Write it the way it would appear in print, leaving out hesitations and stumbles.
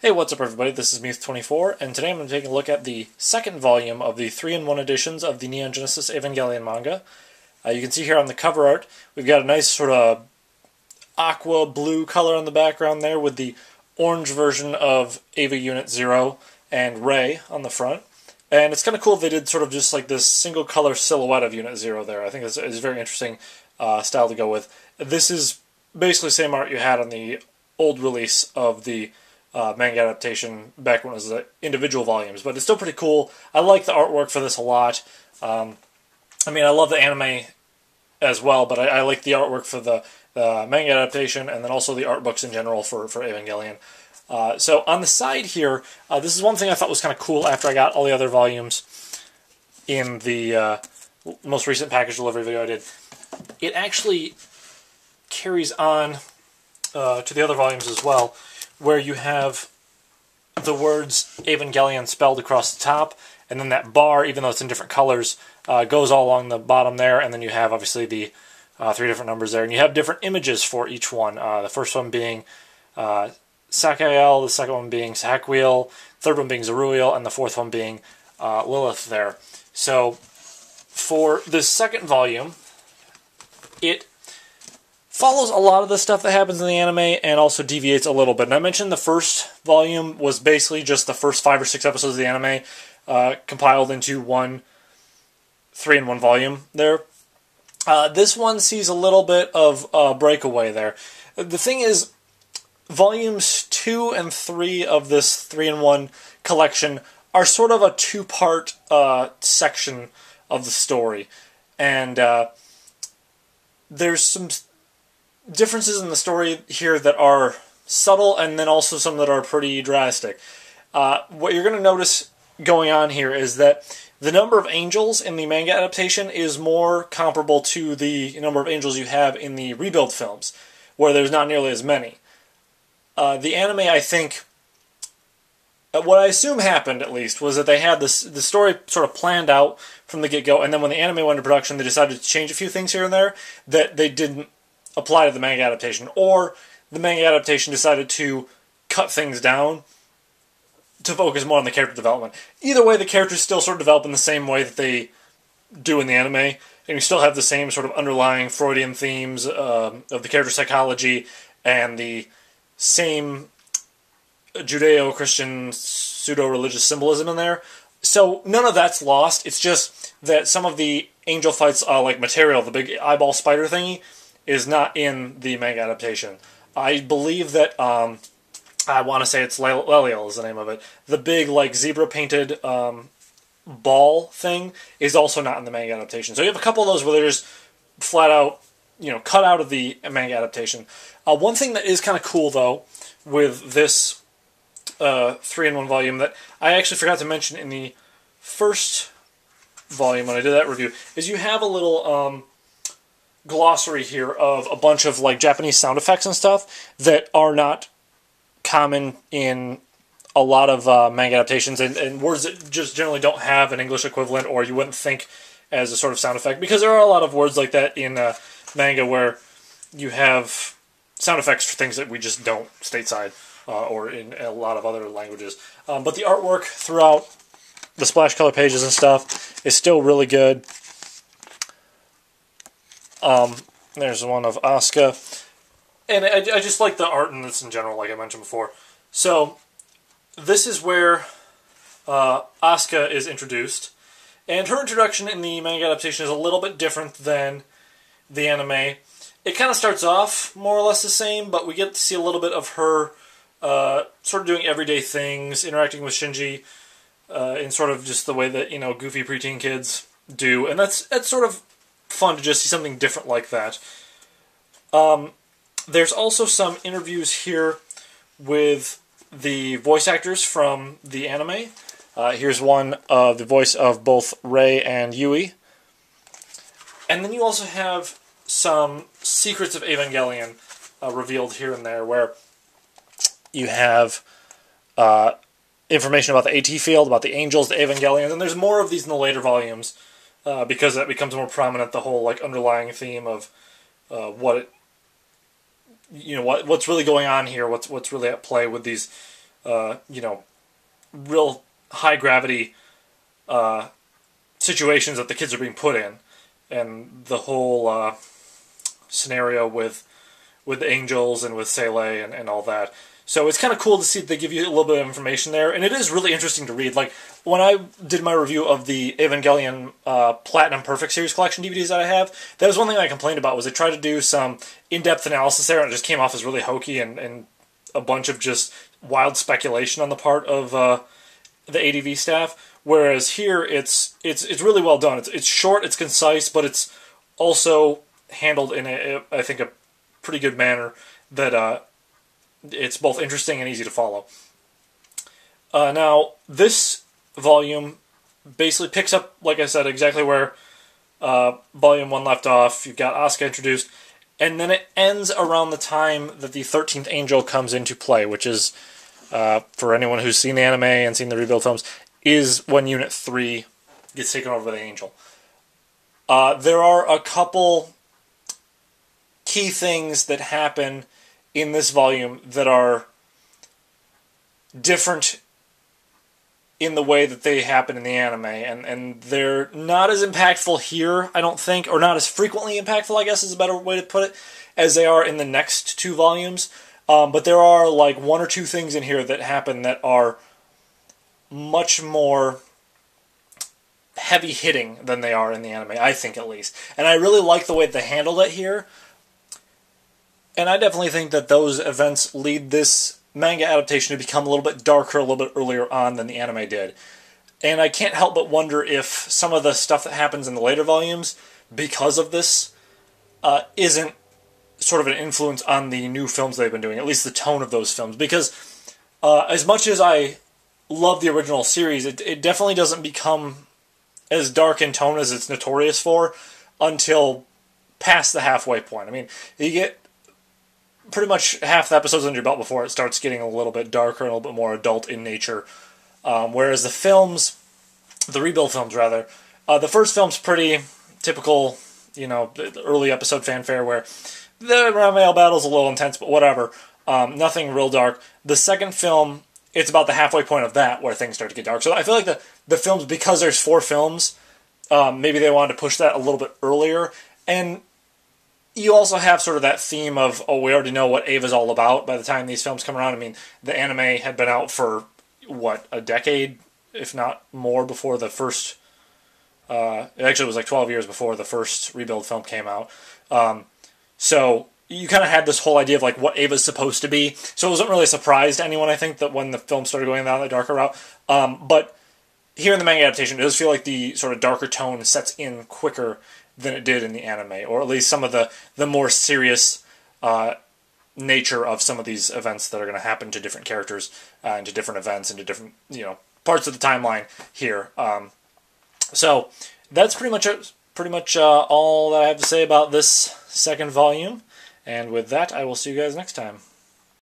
Hey, what's up everybody? This is Muth24, and today I'm going to take a look at the second volume of the 3-in-1 editions of the Neon Genesis Evangelion manga. You can see here on the cover art, we've got a nice sort of aqua blue color on the background there with the orange version of Eva Unit 0 and Rei on the front. And it's kind of cool they did sort of just like this single color silhouette of Unit 0 there. I think it's a very interesting style to go with. This is basically the same art you had on the old release of the manga adaptation back when it was individual volumes, but it's still pretty cool. I like the artwork for this a lot. I mean, I love the anime as well, but I like the artwork for the manga adaptation, and then also the art books in general for Evangelion. So on the side here, this is one thing I thought was kind of cool after I got all the other volumes in the most recent package delivery video I did. It actually carries on to the other volumes as well, where you have the words Evangelion spelled across the top, and then that bar, even though it's in different colors, goes all along the bottom there, and then you have obviously the 3 different numbers there, and you have different images for each one. The first one being Sakael, the second one being Sahaquiel, third one being Zeruiel, and the fourth one being Lilith there. So for the second volume, it follows a lot of the stuff that happens in the anime and also deviates a little bit. And I mentioned the first volume was basically just the first 5 or 6 episodes of the anime compiled into one 3-in-1 volume there. This one sees a little bit of breakaway there. The thing is, volumes 2 and 3 of this 3-in-1 collection are sort of a 2-part section of the story. And there's some differences in the story here that are subtle, and then also some that are pretty drastic. What you're going to notice going on here is that the number of angels in the manga adaptation is more comparable to the number of angels you have in the rebuild films, where there's not nearly as many. The anime, I think, what I assume happened at least, was that they had the story sort of planned out from the get-go, and then when the anime went into production, they decided to change a few things here and there that they didn't apply to the manga adaptation, or the manga adaptation decided to cut things down to focus more on the character development. Either way, the characters still sort of develop in the same way that they do in the anime, and you still have the same sort of underlying Freudian themes of the character psychology and the same Judeo-Christian pseudo-religious symbolism in there. So none of that's lost. It's just that some of the angel fights, like Material, the big eyeball spider thingy, is not in the manga adaptation. I believe that, I want to say it's Leliel is the name of it. The big, like, zebra-painted ball thing is also not in the manga adaptation. So you have a couple of those where they're just flat out, cut out of the manga adaptation. One thing that is kind of cool, though, with this 3-in-1 volume that I actually forgot to mention in the first volume when I did that review, is you have a little glossary here of a bunch of like Japanese sound effects and stuff that are not common in a lot of manga adaptations, and words that just generally don't have an English equivalent, or you wouldn't think as a sort of sound effect, because there are a lot of words like that in manga where you have sound effects for things that we just don't stateside or in a lot of other languages. But the artwork throughout the splash color pages and stuff is still really good. There's one of Asuka, and I just like the art in this in general, like I mentioned before. So this is where Asuka is introduced, and her introduction in the manga adaptation is a little bit different than the anime. It kind of starts off more or less the same, but we get to see a little bit of her sort of doing everyday things, interacting with Shinji in sort of just the way that, goofy preteen kids do, and that's sort of fun to just see something different like that. There's also some interviews here with the voice actors from the anime. Here's one of the voice of both Rei and Yui. And then you also have some secrets of Evangelion revealed here and there, where you have information about the AT field, about the angels, the Evangelions, and there's more of these in the later volumes, because that becomes more prominent, the whole like underlying theme of what's really going on here, what's really at play with these you know, real high gravity situations that the kids are being put in, and the whole scenario with the angels and with Sele and all that. So it's kind of cool to see that they give you a little bit of information there, and it is really interesting to read. Like, when I did my review of the Evangelion Platinum Perfect Series Collection DVDs that I have, that was one thing I complained about, was they tried to do some in-depth analysis there, and it just came off as really hokey and a bunch of just wild speculation on the part of the ADV staff. Whereas here, it's really well done. It's short, it's concise, but it's also handled in I think, a pretty good manner that it's both interesting and easy to follow. Now, this volume basically picks up, like I said, exactly where Volume 1 left off. You've got Asuka introduced, and then it ends around the time that the 13th Angel comes into play, which is, for anyone who's seen the anime and seen the rebuild films, is when Unit 3 gets taken over by the Angel. There are a couple key things that happen in this volume that are different in the way that they happen in the anime, and they're not as impactful here, I don't think, or not as frequently impactful, I guess is a better way to put it, as they are in the next two volumes. But there are like one or two things in here that happen that are much more heavy-hitting than they are in the anime, I think at least. And I really like the way they handled it here. And I definitely think that those events lead this manga adaptation to become a little bit darker a little bit earlier on than the anime did. And I can't help but wonder if some of the stuff that happens in the later volumes, because of this, isn't sort of an influence on the new films they've been doing, at least the tone of those films. Because as much as I love the original series, it definitely doesn't become as dark in tone as it's notorious for until past the halfway point. I mean, you get pretty much half the episodes under your belt before it starts getting a little bit darker and a little bit more adult in nature. Whereas the films, the rebuild films rather, the first film's pretty typical, the early episode fanfare where the male battle's a little intense, but whatever. Nothing real dark. The second film, it's about the halfway point of that where things start to get dark. So I feel like the films, because there's 4 films, maybe they wanted to push that a little bit earlier. And you also have sort of that theme of, we already know what Ava's all about by the time these films come around. I mean, the anime had been out for, a decade, if not more, before the first... actually, it was like 12 years before the first rebuild film came out. So you kind of had this whole idea of like what Ava's supposed to be. So it wasn't really a surprise to anyone, I think, that when the film started going down the darker route. But here in the manga adaptation, it does feel like the sort of darker tone sets in quicker than it did in the anime, or at least some of the more serious nature of some of these events that are going to happen to different characters, and to different events, and to different parts of the timeline here. So that's pretty much all that I have to say about this second volume. And with that, I will see you guys next time.